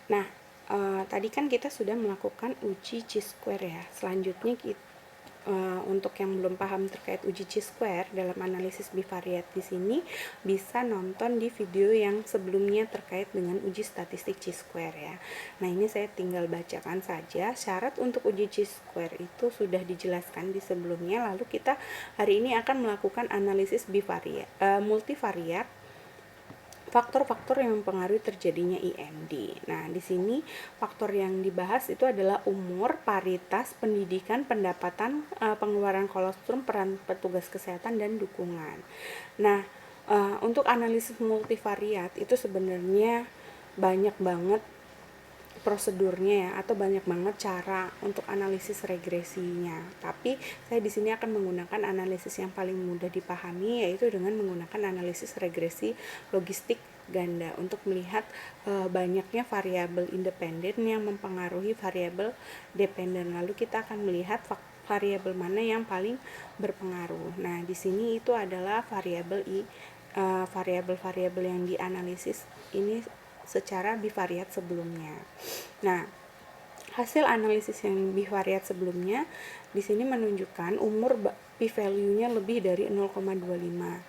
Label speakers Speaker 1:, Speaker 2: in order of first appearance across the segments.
Speaker 1: Nah, tadi kan kita sudah melakukan uji chi-square ya. Selanjutnya untuk yang belum paham terkait uji chi-square dalam analisis bivariat di sini bisa nonton di video yang sebelumnya terkait dengan uji statistik chi-square ya. Nah, ini saya tinggal bacakan saja. Syarat untuk uji chi-square itu sudah dijelaskan di sebelumnya. Lalu kita hari ini akan melakukan analisis multivariat faktor-faktor yang mempengaruhi terjadinya IMD. Nah, di sini faktor yang dibahas itu adalah umur, paritas, pendidikan, pendapatan, pengeluaran kolostrum, peran petugas kesehatan, dan dukungan. Nah, untuk analisis multivariat itu sebenarnya banyak banget prosedurnya ya, atau banyak banget cara untuk analisis regresinya. Tapi saya di sini akan menggunakan analisis yang paling mudah dipahami, yaitu dengan menggunakan analisis regresi logistik ganda untuk melihat banyaknya variabel independen yang mempengaruhi variabel dependen. Lalu kita akan melihat variabel mana yang paling berpengaruh. Nah, di sini itu adalah variabel-variabel yang dianalisis ini secara bivariat sebelumnya. Nah, hasil analisis yang bivariat sebelumnya di sini menunjukkan umur p-value-nya lebih dari 0,25.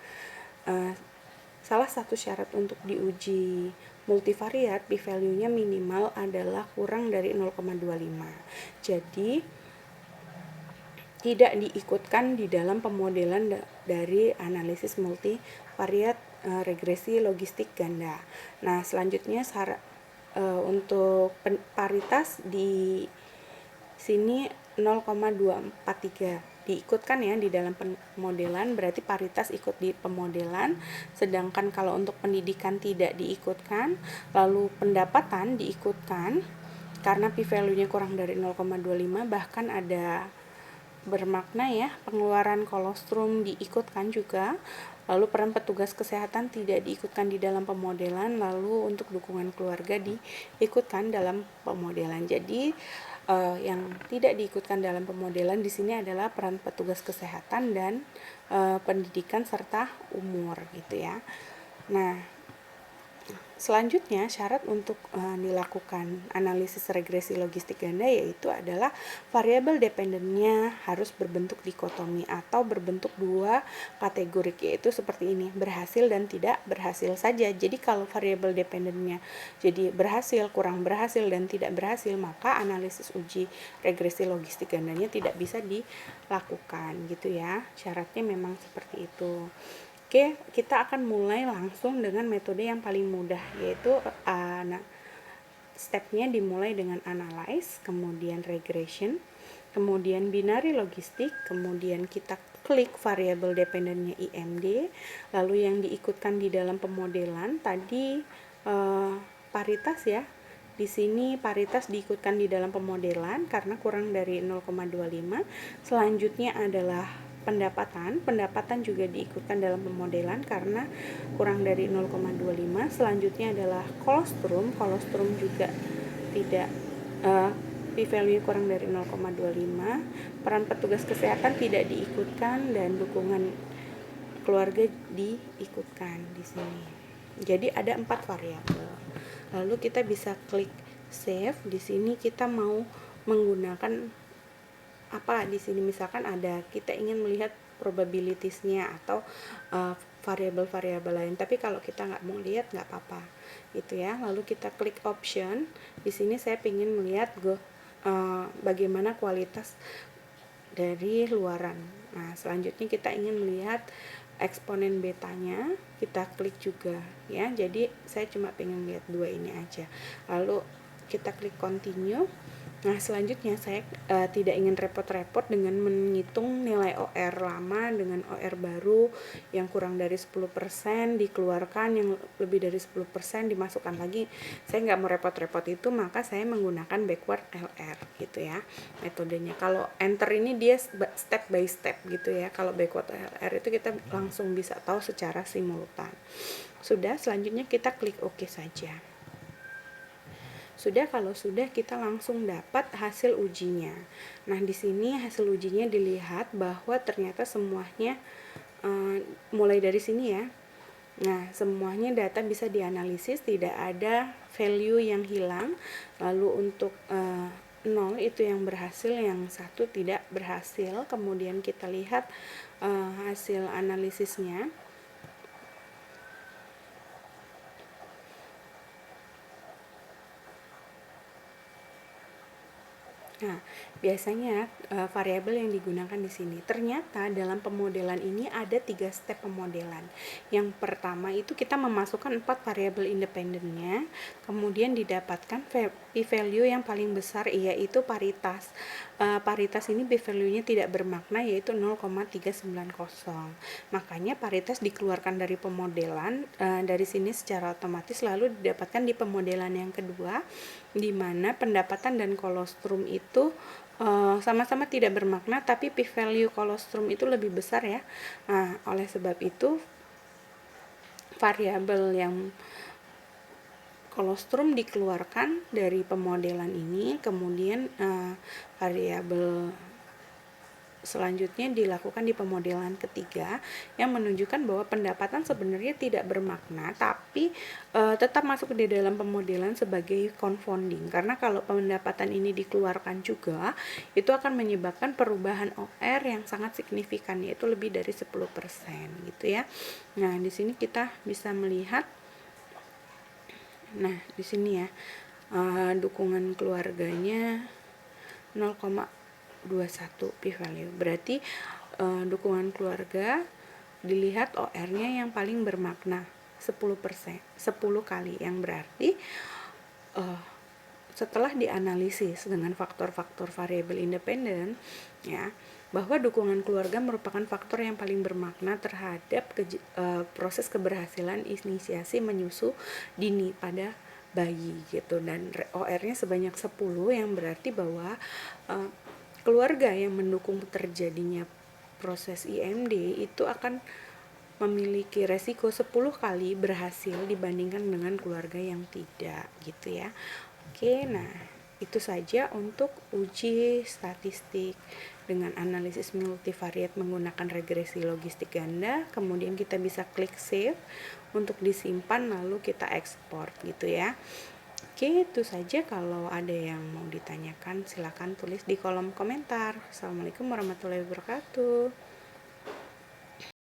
Speaker 1: Salah satu syarat untuk diuji multivariat p-value-nya minimal adalah kurang dari 0,25. Jadi tidak diikutkan di dalam pemodelan dari analisis multivariat regresi logistik ganda. Nah, selanjutnya untuk paritas di sini 0,243 diikutkan ya di dalam pemodelan, berarti paritas ikut di pemodelan. Sedangkan kalau untuk pendidikan tidak diikutkan, lalu pendapatan diikutkan karena p-value-nya kurang dari 0,25, bahkan ada bermakna ya, pengeluaran kolostrum diikutkan juga. Lalu peran petugas kesehatan tidak diikutkan di dalam pemodelan, lalu untuk dukungan keluarga diikutkan dalam pemodelan. Jadi yang tidak diikutkan dalam pemodelan di sini adalah peran petugas kesehatan dan pendidikan serta umur gitu ya. Nah, selanjutnya syarat untuk dilakukan analisis regresi logistik ganda yaitu adalah variabel dependennya harus berbentuk dikotomi atau berbentuk dua kategorik, yaitu seperti ini, berhasil dan tidak berhasil saja. Jadi kalau variabel dependennya jadi berhasil, kurang berhasil, dan tidak berhasil, maka analisis uji regresi logistik gandanya tidak bisa dilakukan gitu ya. Syaratnya memang seperti itu. Oke, kita akan mulai langsung dengan metode yang paling mudah, yaitu stepnya dimulai dengan analyze, kemudian regression, kemudian binary logistik, kemudian kita klik variabel dependennya IMD, lalu yang diikutkan di dalam pemodelan tadi paritas ya. Di sini paritas diikutkan di dalam pemodelan karena kurang dari 0,25. Selanjutnya adalah pendapatan juga diikutkan dalam pemodelan karena kurang dari 0,25. Selanjutnya adalah kolostrum juga tidak p-value kurang dari 0,25. Peran petugas kesehatan tidak diikutkan dan dukungan keluarga diikutkan di sini. Jadi ada 4 variabel. Lalu kita bisa klik save. Di sini kita mau menggunakan apa di sini, misalkan ada kita ingin melihat probabilitiesnya atau variabel-variabel lain, tapi kalau kita nggak mau lihat nggak apa-apa gitu ya. Lalu kita klik option. Di sini saya ingin melihat bagaimana kualitas dari luaran. Nah, selanjutnya kita ingin melihat eksponen betanya, kita klik juga ya. Jadi saya cuma pengen lihat dua ini aja. Lalu kita klik continue. Nah, selanjutnya saya tidak ingin repot-repot dengan menghitung nilai OR lama dengan OR baru yang kurang dari 10% dikeluarkan, yang lebih dari 10% dimasukkan lagi. Saya nggak mau repot-repot itu, maka saya menggunakan backward LR gitu ya metodenya. Kalau enter ini dia step by step gitu ya. Kalau backward LR itu kita langsung bisa tahu secara simultan. Sudah, selanjutnya kita klik OK saja. Kalau sudah, kita langsung dapat hasil ujinya. Nah, di sini hasil ujinya dilihat bahwa ternyata semuanya mulai dari sini ya. Nah, semuanya data bisa dianalisis, tidak ada value yang hilang. Lalu untuk 0 itu yang berhasil, yang 1 tidak berhasil. Kemudian kita lihat hasil analisisnya. Nah, biasanya variabel yang digunakan di sini. Ternyata dalam pemodelan ini ada 3 step pemodelan. Yang pertama itu kita memasukkan 4 variabel independennya, kemudian didapatkan p-value yang paling besar, yaitu paritas. Paritas ini p-value-nya tidak bermakna, yaitu 0,390. Makanya paritas dikeluarkan dari pemodelan, dari sini secara otomatis, lalu didapatkan di pemodelan yang kedua, di mana pendapatan dan kolostrum itu sama-sama tidak bermakna, tapi p-value kolostrum itu lebih besar ya. Nah, oleh sebab itu variabel yang kolostrum dikeluarkan dari pemodelan ini, kemudian variabel selanjutnya dilakukan di pemodelan ketiga yang menunjukkan bahwa pendapatan sebenarnya tidak bermakna, tapi tetap masuk di dalam pemodelan sebagai confounding, karena kalau pendapatan ini dikeluarkan juga itu akan menyebabkan perubahan OR yang sangat signifikan, yaitu lebih dari 10% gitu ya. Nah, di sini kita bisa melihat, nah di sini ya, dukungan keluarganya 0,21 p-value. Berarti dukungan keluarga dilihat OR-nya yang paling bermakna 10%, 10 kali, yang berarti setelah dianalisis dengan faktor-faktor variabel independen ya, bahwa dukungan keluarga merupakan faktor yang paling bermakna terhadap proses keberhasilan inisiasi menyusu dini pada bayi gitu, dan OR-nya sebanyak 10, yang berarti bahwa keluarga yang mendukung terjadinya proses IMD itu akan memiliki resiko 10 kali berhasil dibandingkan dengan keluarga yang tidak gitu ya. Oke, nah itu saja untuk uji statistik dengan analisis multivariat menggunakan regresi logistik ganda. Kemudian kita bisa klik save untuk disimpan, lalu kita ekspor gitu ya. Oke, itu saja. Kalau ada yang mau ditanyakan, silakan tulis di kolom komentar. Assalamualaikum warahmatullahi wabarakatuh.